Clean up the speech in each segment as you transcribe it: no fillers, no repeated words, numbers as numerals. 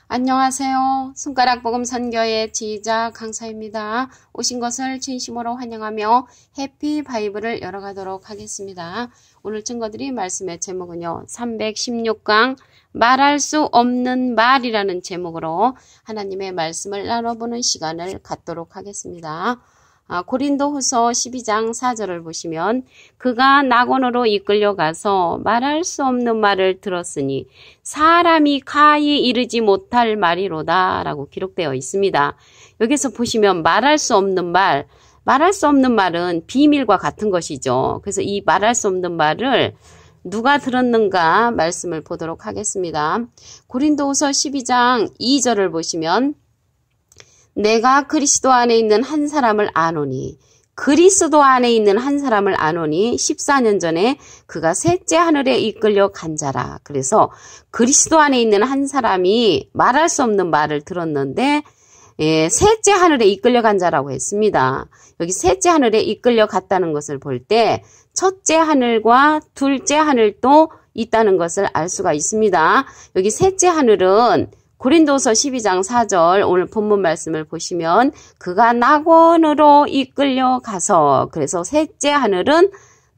안녕하세요. 손가락 복음 선교의 지휘자 강사입니다. 오신 것을 진심으로 환영하며 해피 바이블을 열어가도록 하겠습니다. 오늘 증거드릴 말씀의 제목은요. 316강 말할 수 없는 말이라는 제목으로 하나님의 말씀을 나눠보는 시간을 갖도록 하겠습니다. 고린도후서 12장 4절을 보시면 그가 낙원으로 이끌려가서 말할 수 없는 말을 들었으니 사람이 가히 이르지 못할 말이로다 라고 기록되어 있습니다. 여기서 보시면 말할 수 없는 말은 비밀과 같은 것이죠. 그래서 이 말할 수 없는 말을 누가 들었는가 말씀을 보도록 하겠습니다. 고린도후서 12장 2절을 보시면 내가 그리스도 안에 있는 한 사람을 아노니 14년 전에 그가 셋째 하늘에 이끌려 간 자라. 그래서 그리스도 안에 있는 한 사람이 말할 수 없는 말을 들었는데 셋째 하늘에 이끌려 간 자라고 했습니다. 여기 셋째 하늘에 이끌려 갔다는 것을 볼 때 첫째 하늘과 둘째 하늘도 있다는 것을 알 수가 있습니다. 여기 셋째 하늘은 고린도서 12장 4절 오늘 본문 말씀을 보시면 그가 낙원으로 이끌려 가서 그래서 셋째 하늘은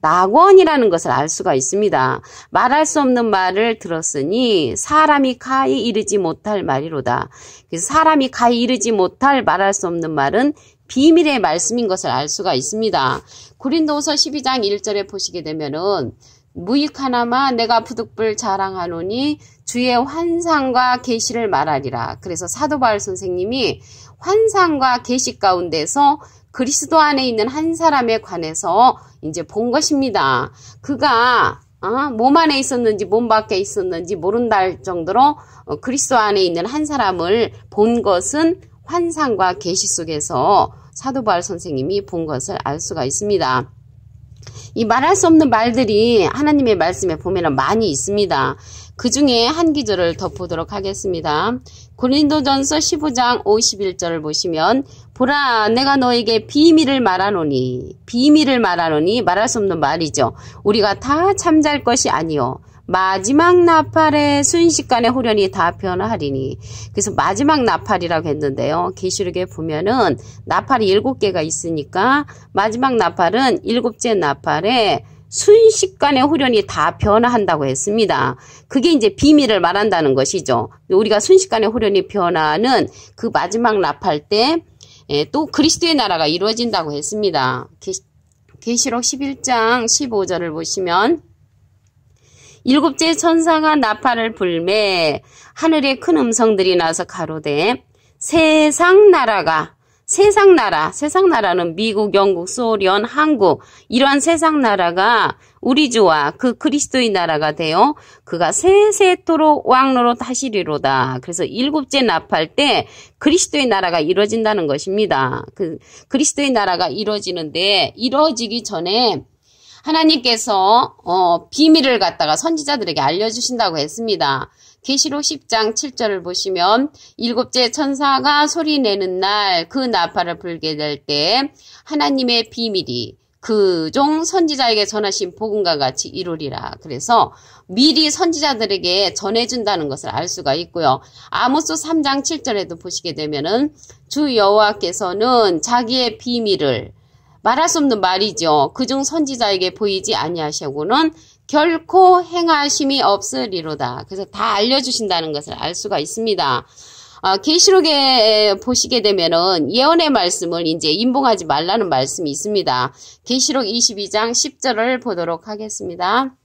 낙원이라는 것을 알 수가 있습니다. 말할 수 없는 말을 들었으니 사람이 가히 이르지 못할 말이로다. 그래서 사람이 가히 이르지 못할 말할 수 없는 말은 비밀의 말씀인 것을 알 수가 있습니다. 고린도서 12장 1절에 보시게 되면은 무익하나마 내가 부득불 자랑하노니 주의 환상과 계시를 말하리라. 그래서 사도 바울 선생님이 환상과 계시 가운데서 그리스도 안에 있는 한 사람에 관해서 이제 본 것입니다. 그가 몸 안에 있었는지 몸 밖에 있었는지 모른다 할 정도로 그리스도 안에 있는 한 사람을 본 것은 환상과 계시 속에서 사도 바울 선생님이 본 것을 알 수가 있습니다. 이 말할 수 없는 말들이 하나님의 말씀에 보면 많이 있습니다. 그 중에 한 기절을 더 보도록 하겠습니다. 고린도전서 15장 51절을 보시면 보라 내가 너에게 비밀을 말하노니 말할 수 없는 말이죠. 우리가 다 잠잘 것이 아니요 마지막 나팔에 순식간에 후련히 다 변하리니. 그래서 마지막 나팔이라고 했는데요. 계시록에 보면은 나팔이 7개가 있으니까 마지막 나팔은 7째 나팔에 순식간에 후련히 다 변화한다고 했습니다. 그게 이제 비밀을 말한다는 것이죠. 우리가 순식간에 후련히 변화하는 그 마지막 나팔 때 또 그리스도의 나라가 이루어진다고 했습니다. 계시록 11장 15절을 보시면 7째 천사가 나팔을 불매 하늘에 큰 음성들이 나서 가로되 세상 나라는 미국, 영국, 소련, 한국 이러한 세상 나라가 우리 주와 그 그리스도의 나라가 되어 그가 세세토록 왕노릇 하시리로다. 그래서 7째 나팔 때 그리스도의 나라가 이루어진다는 것입니다. 그 그리스도의 나라가 이루어지는데 이루어지기 전에 하나님께서 비밀을 갖다가 선지자들에게 알려주신다고 했습니다. 계시록 10장 7절을 보시면 7째 천사가 소리내는 날 그 나팔을 불게 될 때 하나님의 비밀이 그 종 선지자에게 전하신 복음과 같이 이루리라. 그래서 미리 선지자들에게 전해준다는 것을 알 수가 있고요. 아모스 3장 7절에도 보시게 되면은 주 여호와께서는 자기의 비밀을 말할 수 없는 말이죠. 그중 선지자에게 보이지 아니하시고는 결코 행하심이 없으리로다. 그래서 다 알려주신다는 것을 알 수가 있습니다. 계시록에 보시게 되면은 예언의 말씀을 이제 임봉하지 말라는 말씀이 있습니다. 계시록 22장 10절을 보도록 하겠습니다.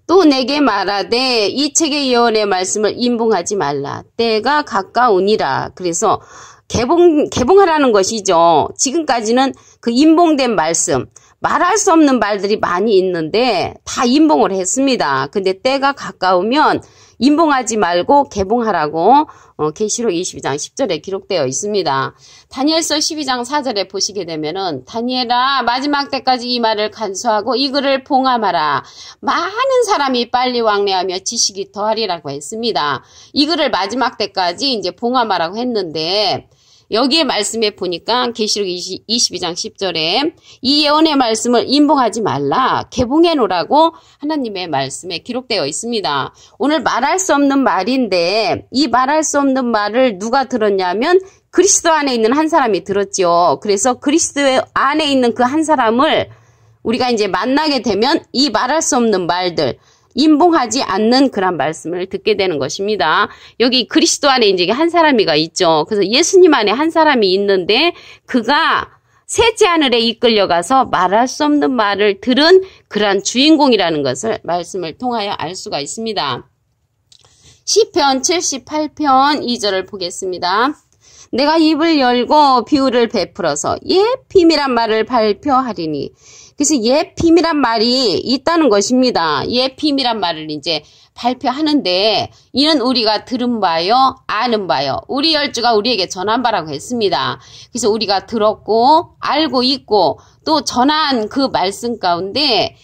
또 내게 말하되 이 책의 예언의 말씀을 임봉하지 말라. 때가 가까우니라. 그래서 개봉하라는 것이죠. 지금까지는 그 임봉된 말씀, 말할 수 없는 말들이 많이 있는데 다 임봉을 했습니다. 근데 때가 가까우면 임봉하지 말고 개봉하라고 계시록 22장 10절에 기록되어 있습니다. 다니엘서 12장 4절에 보시게 되면은 다니엘아 마지막 때까지 이 말을 간수하고 이 글을 봉함하라. 많은 사람이 빨리 왕래하며 지식이 더하리라고 했습니다. 이 글을 마지막 때까지 이제 봉함하라고 했는데 여기에 말씀에 보니까 계시록 22장 10절에 이 예언의 말씀을 임봉하지 말라 개봉해 놓으라고 하나님의 말씀에 기록되어 있습니다. 오늘 말할 수 없는 말인데 이 말할 수 없는 말을 누가 들었냐면 그리스도 안에 있는 한 사람이 들었지요. 그래서 그리스도 안에 있는 그 한 사람을 우리가 이제 만나게 되면 이 말할 수 없는 말들 임봉하지 않는 그런 말씀을 듣게 되는 것입니다. 여기 그리스도 안에 이제 한 사람이가 있죠. 그래서 예수님 안에 한 사람이 있는데 그가 셋째 하늘에 이끌려가서 말할 수 없는 말을 들은 그러한 주인공이라는 것을 말씀을 통하여 알 수가 있습니다. 시편 78편 2절을 보겠습니다. 내가 입을 열고 비유를 베풀어서 비밀한 말을 발표하리니. 그래서 비밀한 말이 있다는 것입니다. 비밀한 말을 이제 발표하는데 이는 우리가 들은 바요, 아는 바요. 우리 열주가 우리에게 전한 바라고 했습니다. 그래서 우리가 들었고 알고 있고 또 전한 그 말씀 가운데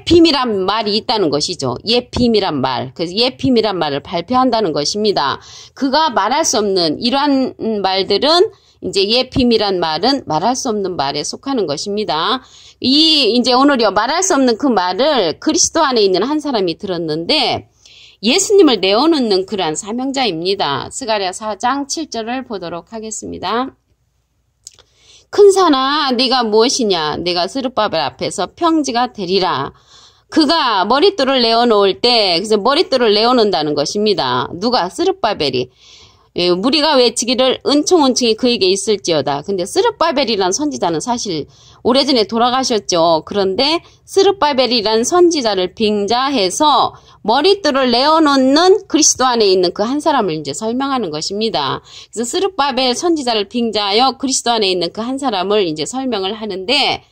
비밀한 말이 있다는 것이죠. 비밀한 말. 그래서 비밀한 말을 발표한다는 것입니다. 그가 말할 수 없는 이러한 말들은 이제 비밀한 말은 말할 수 없는 말에 속하는 것입니다. 이제 오늘요 말할 수 없는 그 말을 그리스도 안에 있는 한 사람이 들었는데 예수님을 내어놓는 그러한 사명자입니다. 스가랴 4장 7절을 보도록 하겠습니다. 큰 산아 네가 무엇이냐 내가 스룹바벨 앞에서 평지가 되리라. 그가 머릿돌을 내어놓을 때 그래서 머릿돌을 내어놓는다는 것입니다. 누가? 스룹바벨이. 무리가 외치기를 은총은총이 그에게 있을지어다. 근데 스룹바벨이란 선지자는 사실 오래전에 돌아가셨죠. 그런데 스룹바벨이란 선지자를 빙자해서 머릿돌을 내어놓는 그리스도 안에 있는 그 한 사람을 이제 설명하는 것입니다. 그래서 스룹바벨 선지자를 빙자하여 그리스도 안에 있는 그 한 사람을 이제 설명을 하는데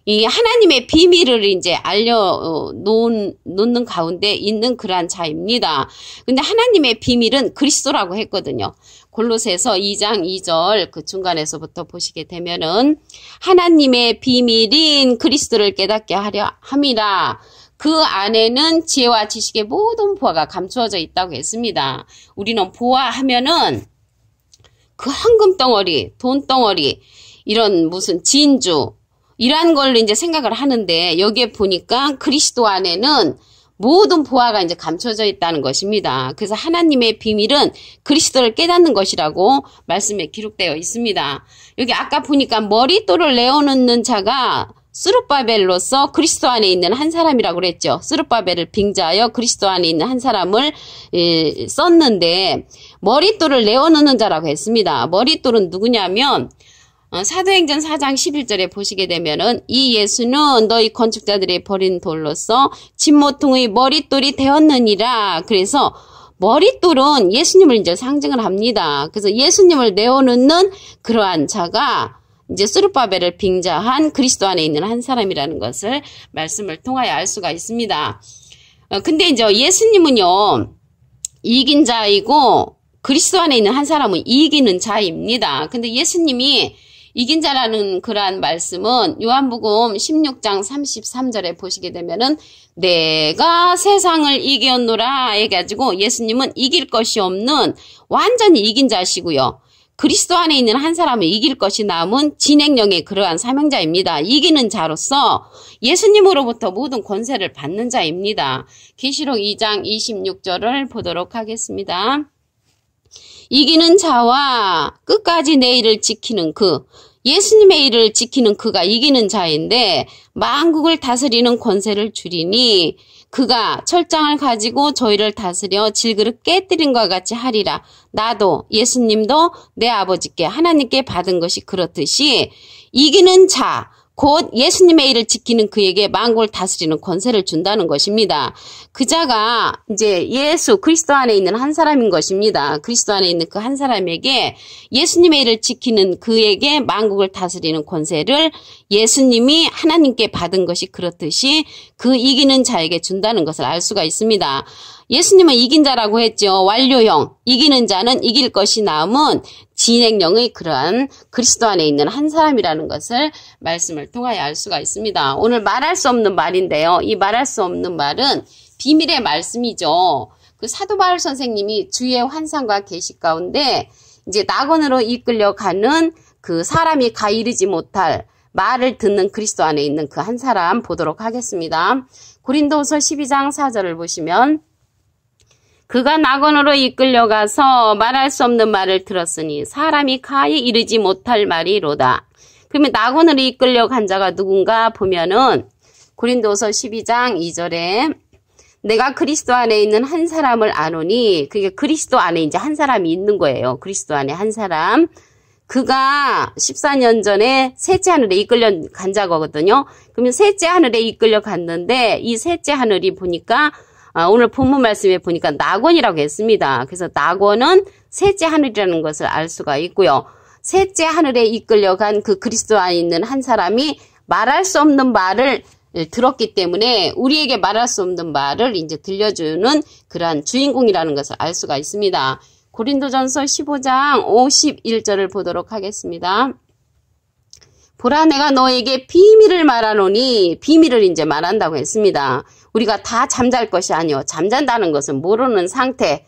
이 하나님의 비밀을 이제 놓는 가운데 있는 그러한 자입니다. 근데 하나님의 비밀은 그리스도라고 했거든요. 골로새서 2장 2절 그 중간에서부터 보시게 되면은 하나님의 비밀인 그리스도를 깨닫게 하려 함이라. 그 안에는 지혜와 지식의 모든 보화가 감추어져 있다고 했습니다. 우리는 보화 하면은 그 황금 덩어리, 돈 덩어리, 이런 무슨 진주, 이러한 걸로 이제 생각을 하는데 여기에 보니까 그리스도 안에는 모든 보화가 이제 감춰져 있다는 것입니다. 그래서 하나님의 비밀은 그리스도를 깨닫는 것이라고 말씀에 기록되어 있습니다. 여기 아까 보니까 머릿돌을 내어놓는 자가 스룹바벨로서 그리스도 안에 있는 한 사람이라고 그랬죠. 스룹바벨을 빙자하여 그리스도 안에 있는 한 사람을 썼는데 머릿돌을 내어놓는 자라고 했습니다. 머릿돌은 누구냐면 사도행전 4장 11절에 보시게 되면은 이 예수는 너희 건축자들이 버린 돌로서 진모퉁의 머릿돌이 되었느니라. 그래서 머릿돌은 예수님을 이제 상징을 합니다. 그래서 예수님을 내어놓는 그러한 자가 이제 스룹바벨을 빙자한 그리스도 안에 있는 한 사람이라는 것을 말씀을 통하여 알 수가 있습니다. 근데 이제 예수님은요 이긴 자이고 그리스도 안에 있는 한 사람은 이기는 자입니다. 근데 예수님이 이긴 자라는 그러한 말씀은 요한복음 16장 33절에 보시게 되면은 내가 세상을 이겼노라 해가지고 예수님은 이길 것이 없는 완전히 이긴 자시고요. 그리스도 안에 있는 한 사람은 이길 것이 남은 진행령의 그러한 사명자입니다. 이기는 자로서 예수님으로부터 모든 권세를 받는 자입니다. 계시록 2장 26절을 보도록 하겠습니다. 이기는 자와 끝까지 내 일을 지키는 그 예수님의 일을 지키는 그가 이기는 자인데 만국을 다스리는 권세를 주리니 그가 철장을 가지고 저희를 다스려 질그릇 깨뜨린 것 같이 하리라. 나도 예수님도 내 아버지께 하나님께 받은 것이 그렇듯이 이기는 자 곧 예수님의 일을 지키는 그에게 만국을 다스리는 권세를 준다는 것입니다. 그 자가 이제 예수 그리스도 안에 있는 한 사람인 것입니다. 그리스도 안에 있는 그 한 사람에게 예수님의 일을 지키는 그에게 만국을 다스리는 권세를 예수님이 하나님께 받은 것이 그렇듯이 그 이기는 자에게 준다는 것을 알 수가 있습니다. 예수님은 이긴 자라고 했죠. 완료형. 이기는 자는 이길 것이 남은 진행령의 그러한 그리스도 안에 있는 한 사람이라는 것을 말씀을 통하여 알 수가 있습니다. 오늘 말할 수 없는 말인데요. 이 말할 수 없는 말은 비밀의 말씀이죠. 그 사도 바울 선생님이 주의 환상과 계시 가운데 이제 낙원으로 이끌려가는 그 사람이 가 이르지 못할 말을 듣는 그리스도 안에 있는 그 한 사람 보도록 하겠습니다. 고린도후서 12장 4절을 보시면 그가 낙원으로 이끌려가서 말할 수 없는 말을 들었으니 사람이 가히 이르지 못할 말이로다. 그러면 낙원으로 이끌려간 자가 누군가 보면은 고린도후서 12장 2절에 내가 그리스도 안에 있는 한 사람을 아노니, 그게 그리스도 안에 이제 한 사람이 있는 거예요. 그리스도 안에 한 사람. 그가 14년 전에 셋째 하늘에 이끌려간 자거든요. 그러면 셋째 하늘에 이끌려갔는데 이 셋째 하늘이 보니까 오늘 본문 말씀에 보니까 낙원이라고 했습니다. 그래서 낙원은 셋째 하늘이라는 것을 알 수가 있고요. 셋째 하늘에 이끌려간 그 그리스도 안에 있는 한 사람이 말할 수 없는 말을 들었기 때문에 우리에게 말할 수 없는 말을 이제 들려주는 그러한 주인공이라는 것을 알 수가 있습니다. 고린도전서 15장 51절을 보도록 하겠습니다. 보라 내가 너에게 비밀을 말하노니, 비밀을 이제 말한다고 했습니다. 우리가 다 잠잘 것이 아니요. 잠잔다는 것은 모르는 상태.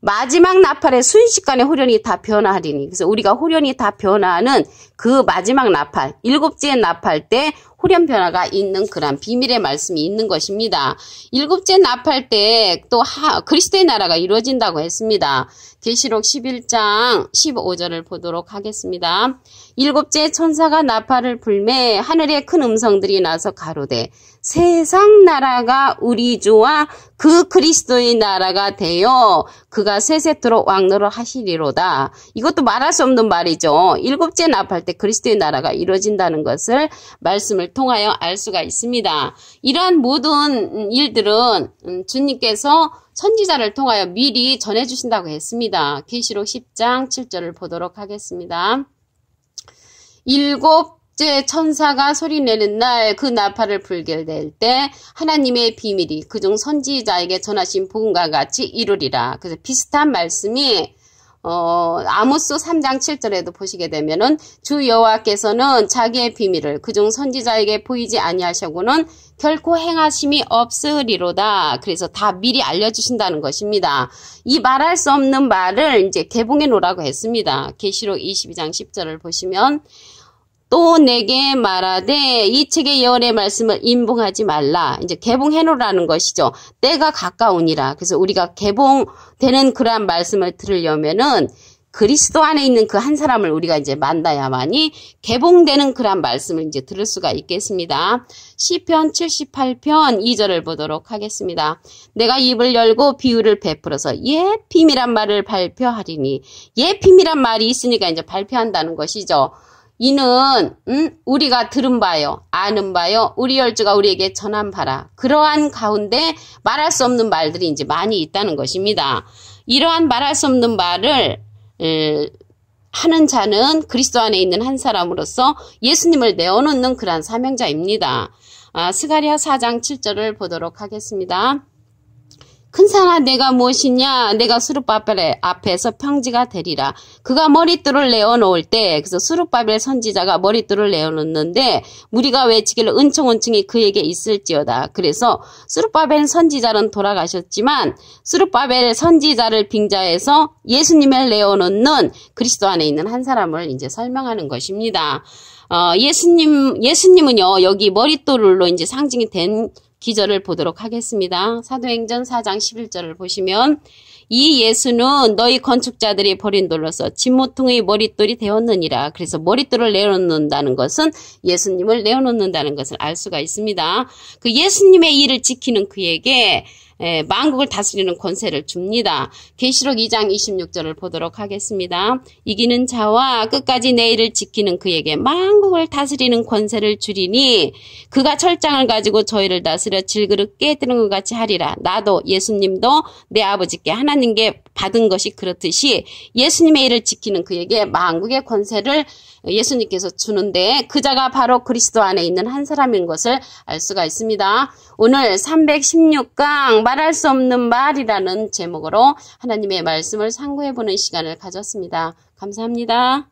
마지막 나팔에 순식간에 호련이 다 변화하리니. 그래서 우리가 호련이 다 변화하는 그 마지막 나팔, 일곱째 나팔 때 호련 변화가 있는 그런 비밀의 말씀이 있는 것입니다. 일곱째 나팔 때 또 그리스도의 나라가 이루어진다고 했습니다. 계시록 11장 15절을 보도록 하겠습니다. 일곱째 천사가 나팔을 불매 하늘에 큰 음성들이 나서 가로되 세상 나라가 우리 주와 그 그리스도의 나라가 되어 그가 세세토록 왕노를 하시리로다. 이것도 말할 수 없는 말이죠. 일곱째 나팔 때 그리스도의 나라가 이루어진다는 것을 말씀을 통하여 알 수가 있습니다. 이러한 모든 일들은 주님께서 선지자를 통하여 미리 전해주신다고 했습니다. 계시록 10장 7절을 보도록 하겠습니다. 일곱째 천사가 소리내는 날 그 나팔을 불게 될 때 하나님의 비밀이 그중 선지자에게 전하신 복음과 같이 이루리라. 그래서 비슷한 말씀이 아모스 3장 7절에도 보시게 되면은 주 여호와께서는 자기의 비밀을 그중 선지자에게 보이지 아니하시고는 결코 행하심이 없으리로다. 그래서 다 미리 알려주신다는 것입니다. 이 말할 수 없는 말을 이제 개봉해 놓으라고 했습니다. 계시록 22장 10절을 보시면 또 내게 말하되 이 책의 예언의 말씀을 임봉하지 말라. 이제 개봉해 놓으라는 것이죠. 때가 가까우니라. 그래서 우리가 개봉되는 그러한 말씀을 들으려면은 그리스도 안에 있는 그 한 사람을 우리가 이제 만나야만이 개봉되는 그러한 말씀을 이제 들을 수가 있겠습니다. 시편 78편 2절을 보도록 하겠습니다. 내가 입을 열고 비유를 베풀어서 예 비밀한 말을 발표하리니, 예 비밀한 말이 있으니까 이제 발표한다는 것이죠. 이는 우리가 들은 바요, 아는 바요, 우리 열주가 우리에게 전한 바라. 그러한 가운데 말할 수 없는 말들이 이제 많이 있다는 것입니다. 이러한 말할 수 없는 말을 하는 자는 그리스도 안에 있는 한 사람으로서 예수님을 내어놓는 그러한 사명자입니다. 스가랴 4장 7절을 보도록 하겠습니다. 큰 산아 내가 무엇이냐, 내가 스룹바벨 앞에서 평지가 되리라. 그가 머릿돌을 내어놓을 때, 그래서 스룹바벨 선지자가 머릿돌을 내어놓는데 무리가 외치기를 은총은총이 그에게 있을지어다. 그래서 스룹바벨 선지자는 돌아가셨지만 스룹바벨 선지자를 빙자해서 예수님을 내어놓는 그리스도 안에 있는 한 사람을 이제 설명하는 것입니다. 예수님은요 여기 머릿돌로 이제 상징이 된 기절을 보도록 하겠습니다. 사도행전 4장 11절을 보시면 이 예수는 너희 건축자들이 버린 돌로서 진모퉁의 머릿돌이 되었느니라. 그래서 머릿돌을 내어놓는다는 것은 예수님을 내어놓는다는 것을 알 수가 있습니다. 그 예수님의 일을 지키는 그에게 만국을 다스리는 권세를 줍니다. 계시록 2장 26절을 보도록 하겠습니다. 이기는 자와 끝까지 내 일을 지키는 그에게 만국을 다스리는 권세를 주리니 그가 철장을 가지고 저희를 다스려 질그릇 깨뜨리는 것 같이 하리라. 나도 예수님도 내 아버지께 하나님께 받은 것이 그렇듯이 예수님의 일을 지키는 그에게 만국의 권세를 예수님께서 주는데 그 자가 바로 그리스도 안에 있는 한 사람인 것을 알 수가 있습니다. 오늘 316강 말할 수 없는 말이라는 제목으로 하나님의 말씀을 상고해보는 시간을 가졌습니다. 감사합니다.